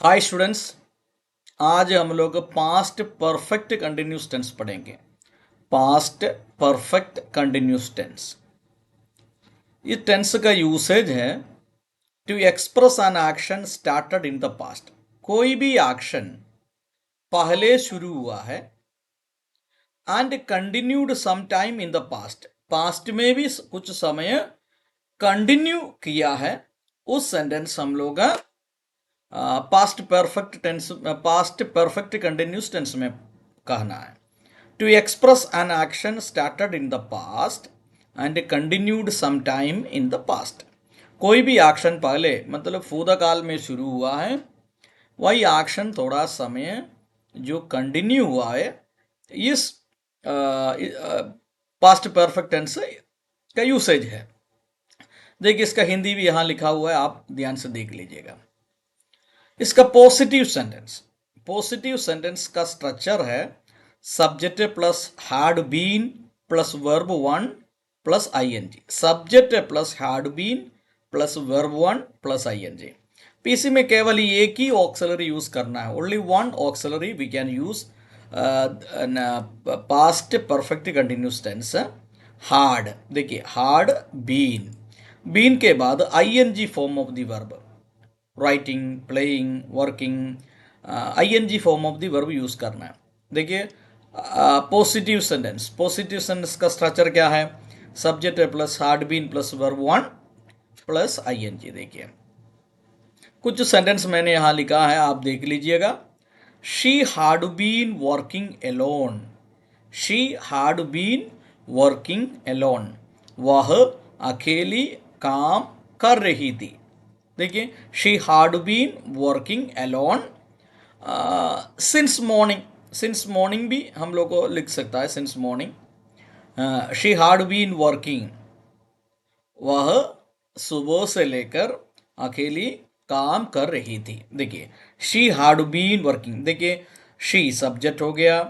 Hi students. आज हम लोग पास्ट परफेक्ट कंटिन्यूस टेंस पढ़ेंगे। पास्ट परफेक्ट कंटिन्यूस टेंस, इस टेंस का यूसेज है to express an action started in the past. कोई भी एक्शन पहले शुरू हुआ है and continued some time in the past, past में भी कुछ समय कंटिन्यू किया है, उस सेंटेंस हम लोग past perfect tense, past perfect continuous tense में कहना है। To express an action started in the past and continued some time in the past. कोई भी एक्शन पहले मतलब भूतकाल में शुरू हुआ है, वही एक्शन थोड़ा समय जो कंटिन्यू हुआ है, इस पास्ट परफेक्ट टेंस का यूसेज है। देखिए, इसका हिंदी भी यहाँ लिखा हुआ है, आप ध्यान से देख लीजिएगा। इसका पॉजिटिव सेंटेंस का स्ट्रक्चर है subject plus had been plus verb one plus ING. Subject plus had been plus verb one plus ING. PC में केवल एक ही ऑक्सिलरी यूज करना है, only one auxiliary we can use past perfect continuous tense. Had, देखिए had been, been के बाद ING form of the verb, writing, playing, working, ING form of the verb use करना है। देखिए पॉजिटिव सेंटेंस का structure क्या है? Subject plus had been plus verb one plus ING. देखिए कुछ सेंटेंस मैंने यहां लिखा है, आप देख लीजिएगा। She had been working alone, she had been working alone, वह अकेली काम कर रही थी। देखिए she had been working alone since morning, since morning भी हम लोग को लिख सकता है, since morning. She had been working, वह सुबह से लेकर अकेली काम कर रही थी। देखिए शी हैड बीन वर्किंग, देखिए शी सब्जेक्ट हो गया,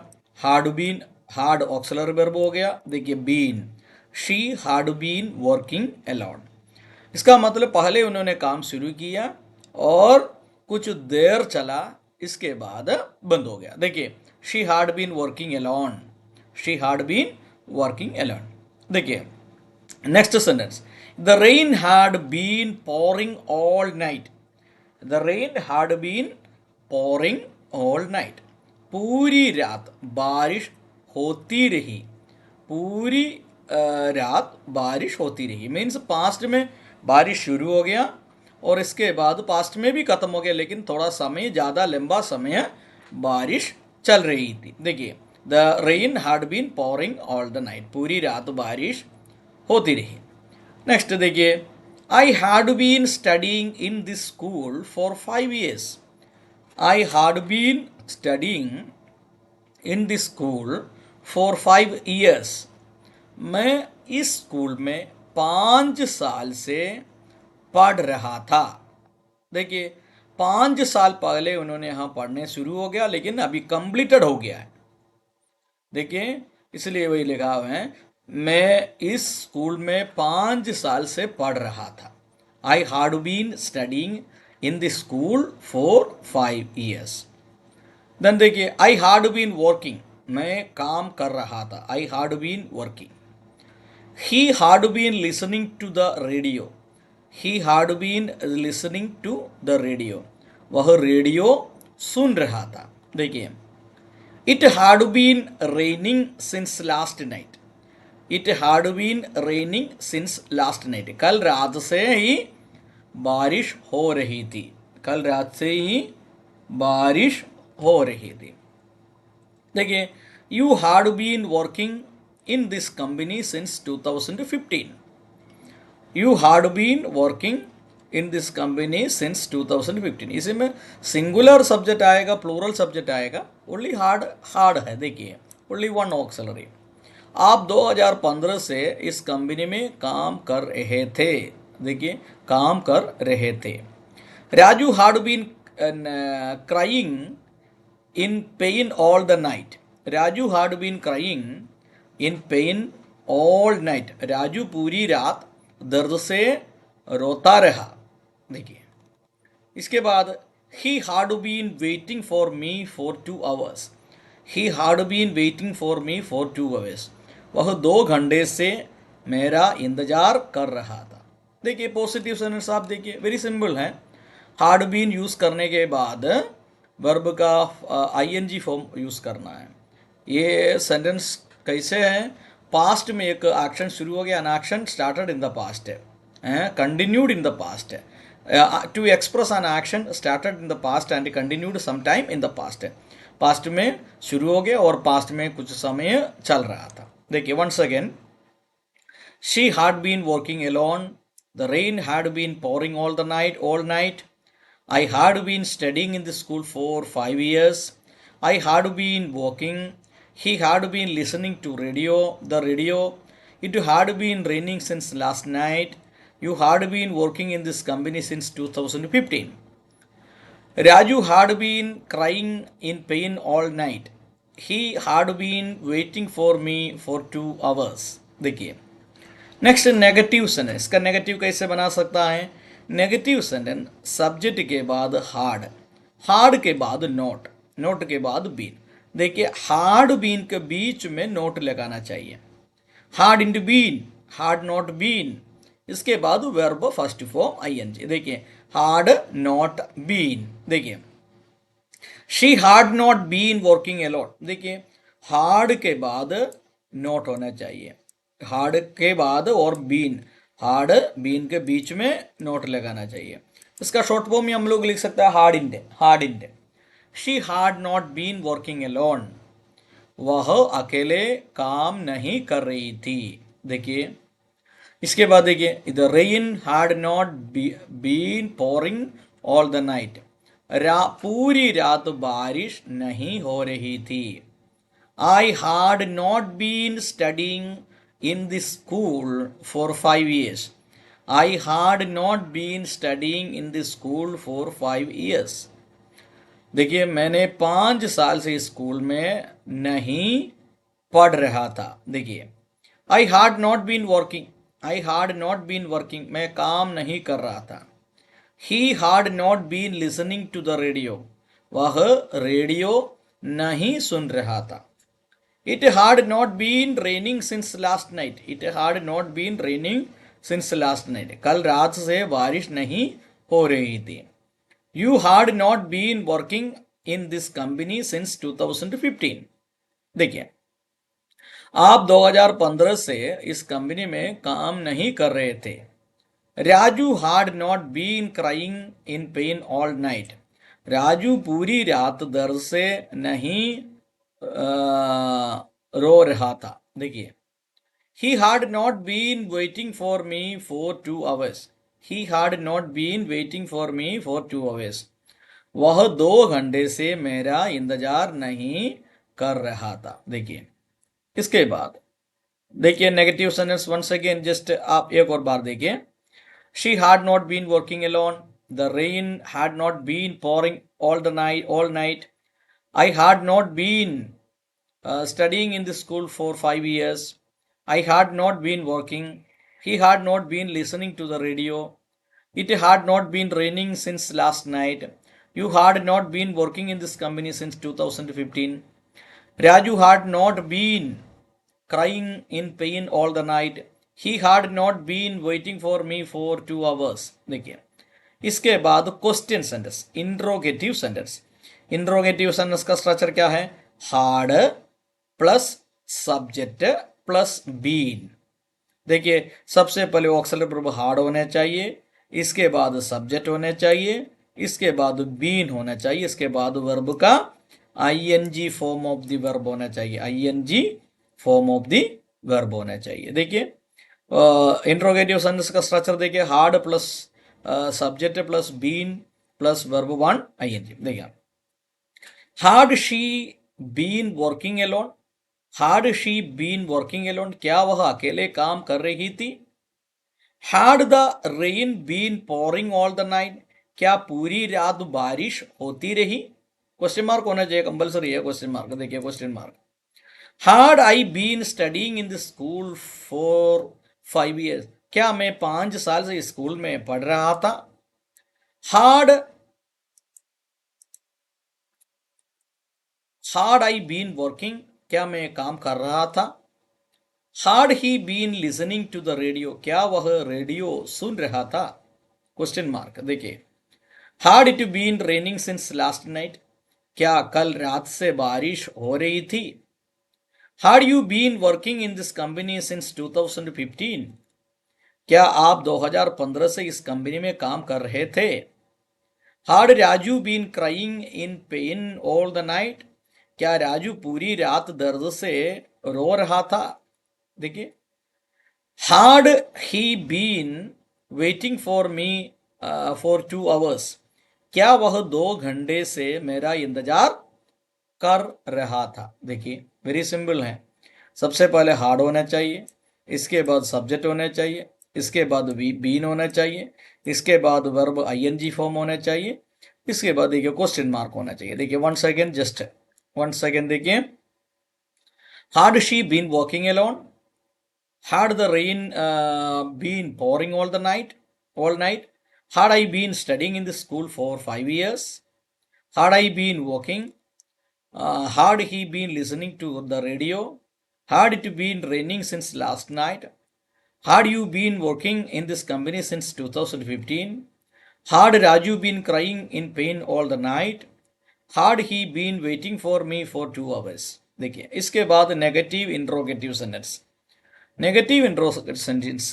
had been had auxiliary verb हो गया, देखिए been, she had been working alone. इसका मतलब पहले उन्होंने काम शुरू किया और कुछ देर चला, इसके बाद बंद हो गया। देखिए she had been working alone, she had been working alone. देखिए next sentence, the rain had been pouring all night, the rain had been pouring all night, पूरी रात बारिश होती रही, पूरी रात बारिश होती रही। मीन्स पास्ट में बारिश शुरू हो गया और इसके बाद पास्ट में भी खत्म हो गया, लेकिन थोड़ा समय, ज़्यादा लंबा समय बारिश चल रही थी। देखिए the rain had been pouring all the night, पूरी रात बारिश होती रही। नेक्स्ट देखिए, I had been studying in this school for 5 years, I had been studying in this school for 5 years, मैं इस स्कूल में 5 साल से पढ़ रहा था। देखिए 5 साल पहले उन्होंने यहाँ पढ़ने शुरू हो गया, लेकिन अभी कंप्लीटेड हो गया है। देखिए इसलिए वही लिखा हुआ है, मैं इस स्कूल में 5 साल से पढ़ रहा था। I had been studying in the school for 5 years। Then देखिए आई हैड बीन वर्किंग, मैं काम कर रहा था, I had been working. He had been listening to the radio, he had been listening to the radio, वह radio सुन रहा था। देखिए it had been raining since last night, it had been raining since last night, कल रात से ही बारिश हो रही थी, कल रात से ही बारिश हो रही थी। देखिए you had been working in this company since 2015, you had been working in this company since 2015। इसी में सिंगुलर सब्जेक्ट आएगा, प्लूरल सब्जेक्ट आएगा, ओनली हार्ड हार्ड है। देखिए ओनली वन ऑक्सिलरी। आप 2015 से इस कंपनी में काम कर रहे थे। देखिए काम कर रहे थे। Raju had been crying in pain all the night, Raju had been crying in pain all night, Raju पूरी रात दर्द से रोता रहा। देखिए इसके बाद He had been waiting for me for 2 hours. He had been waiting for me for 2 hours. वह 2 घंटे से मेरा इंतजार कर रहा था. देखिए पॉजिटिव सेंटेंस आप देखिए वेरी सिंपल है. हार्ड बीन यूज करने के बाद वर्ब का आईएनजी फॉर्म यूज करना है. ये सेंटेंस कैसे है? पास्ट में एक एक्शन शुरू हो गया, an action started in the past है, कंटिन्यूड इन द पास्ट है. To express an action started in the past and continued some time in the past है. पास्ट में शुरू हो गया और पास्ट में कुछ समय चल रहा था. देखिए once again, she had been working alone. The rain had been pouring all night. I had been studying in the school for 5 years. I had been walking. He had been listening to the radio. It had been raining since last night. You had been working in this company since 2015. Raju had been crying in pain all night. He had been waiting for me for 2 hours. देखिए next negative sentence. इसका negative कैसे बना सकता है? Negative sentence subject के बाद hard, hard के बाद नोट, नोट के बाद बीन. देखिए हार्ड बीन के बीच में नोट लगाना चाहिए. Had into been, had not been. इसके बाद वर्ब फर्स्ट फॉर्म आईएनजी. देखिए हार्ड नॉट बीन. देखिए she had not been working a lot. देखिए हार्ड के बाद नोट होना चाहिए, हार्ड के बाद और बीन, हार्ड बीन के बीच में नोट लगाना चाहिए. इसका शॉर्ट फॉर्म में हम लोग लिख सकते हैं hadn't, hadn't. She had not been working alone. वह अकेले काम नहीं कर रही थी. देखिए इसके बाद देखिए the rain had not been pouring all the night. पूरी रात बारिश नहीं हो रही थी. I had not been studying in this school for 5 years. I had not been studying in this school for 5 years. देखिए मैंने 5 साल से स्कूल में नहीं पढ़ रहा था. देखिए I had not been working, I had not been working, मैं काम नहीं कर रहा था. He had not been listening to the radio. वह रेडियो नहीं सुन रहा था. It had not been raining since last night. It had not been raining since last night. कल रात से बारिश नहीं हो रही थी. You had not been working in this company since 2015. देखिए आप 2015 से इस कंपनी में काम नहीं कर रहे थे. Raju had not been crying in pain all night. Raju पूरी रात दर्द से नहीं रो रहा था. देखिए he had not been waiting for me for 2 hours. He had not been waiting for me for 2 hours. वह 2 घंटे से मेरा इंतजार नहीं कर रहा था. देखिए इसके बाद देखिए negative sentence once again just आप एक और बार देखिए. She had not been working alone. The rain had not been pouring all night. I had not been studying in the school for 5 years. I had not been working. He had not been listening to the radio. It had not been raining since last night. You had not been working in this company since 2015. Raju had not been crying in pain all the night. He had not been waiting for me for 2 hours. देखिए इसके बाद question sentence, interrogative sentence. Interrogative sentence का structure क्या है? Had plus subject plus been. देखिए सबसे पहले auxiliary verb hard होने चाहिए, इसके बाद सब्जेक्ट होने चाहिए, इसके बाद बीन होना चाहिए, इसके बाद वर्ब का ING form of the verb होना चाहिए, ING form of the verb होना चाहिए. देखिए इंट्रोगेटिव सेंटेंस का स्ट्रक्चर देखिए had plus subject plus been plus verb one ING. देखिए had she been working alone. Had she been working alone, क्या वह अकेले काम कर रही थी? Had the rain been pouring all the night, क्या पूरी रात बारिश होती रही? क्वेश्चन मार्क होना चाहिए, कंपल्सरी है क्वेश्चन मार्क. देखिए question mark. Had I been studying in the school for 5 years, क्या मैं 5 साल से स्कूल में पढ़ रहा था? Had had I been working, क्या मैं काम कर रहा था। Had he been listening to the radio, क्या वह रेडियो सुन रहा था। Question mark. देखिए, had it been raining since last night, क्या कल रात से बारिश हो रही थी। Had you been working in this company since 2015, क्या आप 2015 से इस कंपनी में काम कर रहे थे। Had Raju been crying in pain all the night, क्या राजू पूरी रात दर्द से रो रहा था। देखिए, had he been waiting for me for 2 hours, क्या वह 2 घंटे से मेरा इंतजार कर रहा था। देखिए, वेरी सिंपल है। सबसे पहले हार्ड होना चाहिए, इसके बाद सब्जेक्ट होना चाहिए, इसके बाद बीन होना चाहिए, इसके बाद वर्ब आईएनजी फॉर्म होना चाहिए, इसके बाद देखिए क्वेश्चन मार्क होना चाहिए। देखिए, 1 सेकेंड, जस्ट 1 सेकेंड। देखिए, had she been walking alone, had the rain been pouring all night, had I been studying in the school for 5 years, had I been working, had he been listening to the radio, had it been raining since last night, had you been working in this company since 2015, had Raju been crying in pain all the night, had he been waiting for me for 2 hours। देखिए, इसके बाद negative interrogative sentence. Negative interrogative sentence,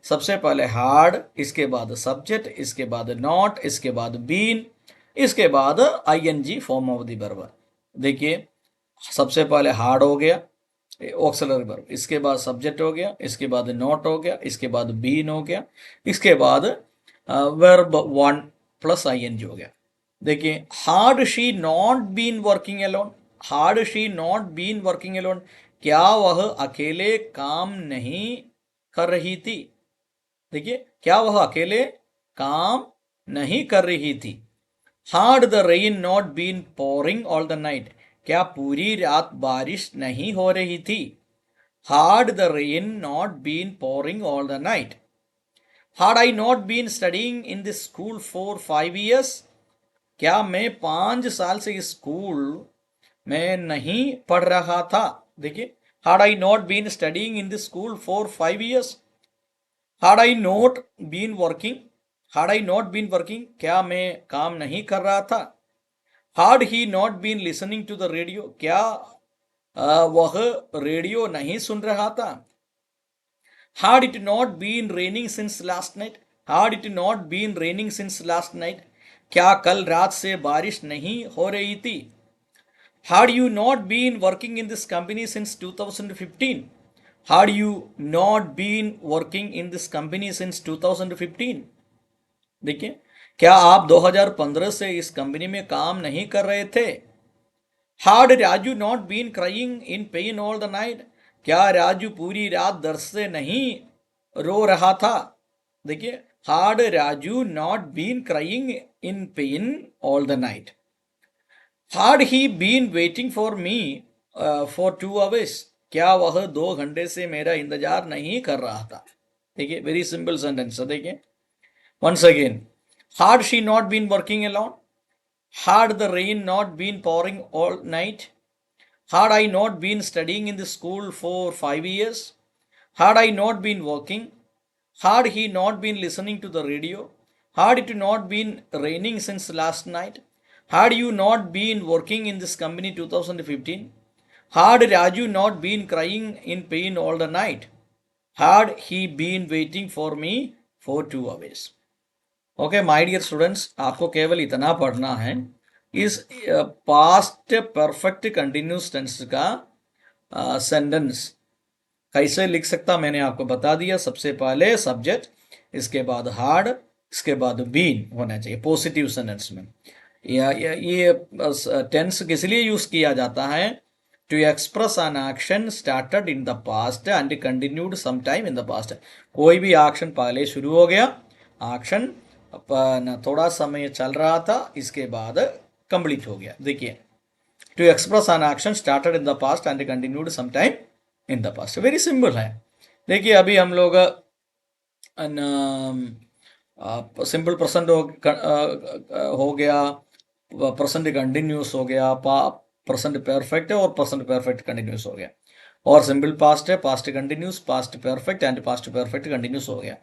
सबसे पहले hard, इसके बाद subject, इसके बाद not, इसके बाद बीन, इसके बाद ING form of the verb. देखिए, सबसे पहले हार्ड हो गया, ऑक्सिलरी वर्ब, इसके बाद सब्जेक्ट हो गया, इसके बाद नॉट हो गया, इसके बाद बीन हो गया, इसके बाद वर्ब 1 प्लस आईएनजी हो गया। देखिए, had she not been working alone, had she not been working alone, क्या वह अकेले काम नहीं कर रही थी। देखिए, क्या वह अकेले काम नहीं कर रही थी। Had the rain not been pouring all the night, क्या पूरी रात बारिश नहीं हो रही थी। Had the rain not been pouring all the night. Had I not been studying in the school for 5 years, क्या मैं 5 साल से स्कूल में नहीं पढ़ रहा था। देखिए, had I not been studying in the school for 5 years, had I not been working, had I not been working, क्या मैं काम नहीं कर रहा था। had he not been listening to the radio, क्या वह रेडियो नहीं सुन रहा था। had it not been raining since last night, had it not been raining since last night, क्या कल रात से बारिश नहीं हो रही थी। had you not been working in this company since 2015, had you not been working in this company since 2015। देखिए, क्या आप 2015 से इस कंपनी में काम नहीं कर रहे थे। had Raju not been crying in pain all the night, क्या राजू पूरी रात दर्द से नहीं रो रहा था। देखिए, had Raju not been crying in pain all the night. had he been waiting for me for 2 hours, क्या वह 2 घंटे से मेरा इंतजार नहीं कर रहा था। देखिए, वेरी सिंपल सेंटेंस है। देखिए, once again, had she not been working alone, had the rain not been pouring all night, had I not been studying in the school for 5 years, had I not been working, had he not been listening to the radio, had it not been raining since last night, had you not been working in this company 2015, had Raju not been crying in pain all the night, had he been waiting for me for 2 hours। Okay my dear students, आपको केवल इतना पढ़ना है, इस past perfect continuous tense का sentence कैसे लिख सकता मैंने आपको बता दिया। सबसे पहले सब्जेक्ट, इसके बाद हार्ड, इसके बाद बीन होना चाहिए पॉजिटिव सेंटेंस में। ये टेंस किस लिए यूज किया जाता है, to express an action started in the past and continued some time in the past. कोई भी एक्शन पहले शुरू हो गया, एक्शन थोड़ा समय चल रहा था, इसके बाद कंप्लीट हो गया। देखिए, to express an action started in the past and continued some time in the past, very simple है। देखिए, अभी हम लोग सिंपल प्रेजेंट हो गया, प्रेजेंट कंटिन्यूस हो गया, प्रेजेंट परफेक्ट है और प्रेजेंट परफेक्ट कंटिन्यूस हो गया। और सिंपल पास्ट है, past continuous, past perfect and past perfect continuous हो गया।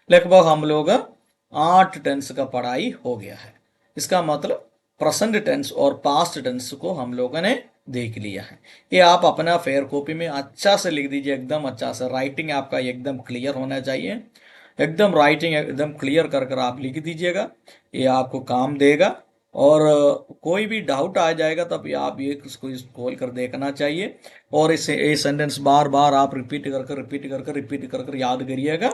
लगभग हम लोग 8 टेंस का पढ़ाई हो गया है। इसका मतलब प्रेजेंट टेंस और पास्ट टेंस को हम लोगों ने देख लिया है। ये आप अपना फेयर कॉपी में अच्छा से लिख दीजिए, एकदम अच्छा से। राइटिंग आपका एकदम क्लियर होना चाहिए, एकदम राइटिंग एकदम क्लियर कर कर आप लिख दीजिएगा, ये आपको काम देगा। और कोई भी डाउट आ जाएगा तब आप ये इसको खोल कर देखना चाहिए। और इसे ये सेंटेंस बार बार आप रिपीट कर कर याद करिएगा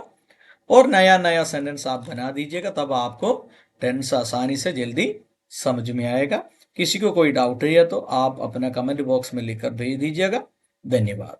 और नया नया सेंटेंस आप बना दीजिएगा, तब आपको टेंस आसानी से जल्दी समझ में आएगा। किसी को कोई डाउट है तो आप अपना कमेंट बॉक्स में लिखकर भेज दीजिएगा। धन्यवाद।